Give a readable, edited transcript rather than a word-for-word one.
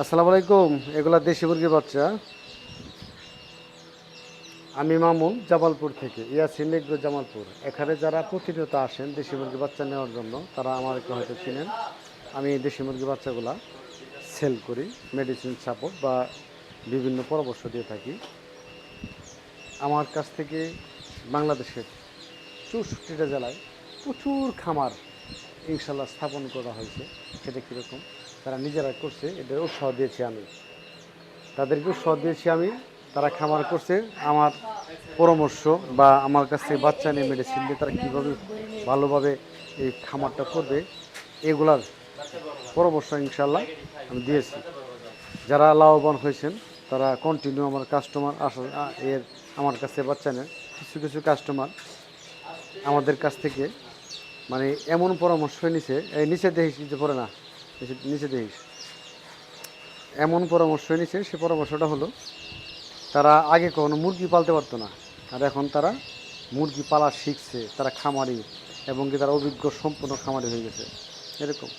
আসসালামু আলাইকুম। এগুলা দেশি মুরগির বাচ্চা। আমি মামুন জামালপুর থেকে, ইয়াসিন এগ্রো জামালপুর। এখানে যারা প্রতিনিয়ত আসেন দেশি মুরগির বাচ্চা নেওয়ার জন্য তারা আমাকে হয়তো চিনেন। আমি দেশি মুরগির বাচ্চাগুলা সেল করি, মেডিসিন সাপোর্ট বা বিভিন্ন পরামর্শ দিয়ে থাকি। আমার কাছ থেকে বাংলাদেশের 64টা জেলায় প্রচুর খামার ইনশাল্লাহ স্থাপন করা হয়েছে। সেটা কীরকম তারা নিজেরা করছে, এটা উৎসাহ দিয়েছি আমি, তাদেরকে উৎসাহ দিয়েছি আমি। তারা খামার করছে, আমার পরামর্শ বা আমার কাছ থেকে বাচ্চা নিয়ে মেডিসিন দিয়ে তারা কীভাবে ভালোভাবে এই খামারটা করবে এগুলার পরামর্শ ইনশাল্লাহ আমি দিয়েছি। যারা লাভবান হয়েছেন তারা কন্টিনিউ আমার কাস্টমার এর আমার কাছে বাচ্চা নেন। কিছু কিছু কাস্টমার আমাদের কাছ থেকে মানে এমন পরামর্শ নিছে, এই নিচে দেখিস নিচে পড়ে না, নিচে দেখিস, এমন পরামর্শ নিছে। সে পরামর্শটা হলো তারা আগে কখনো মুরগি পালতে পারতো না, আর এখন তারা মুরগি পালা শিখছে, তারা খামারি এবং কি তারা অভিজ্ঞ সম্পূর্ণ খামারি হয়ে গেছে এরকম।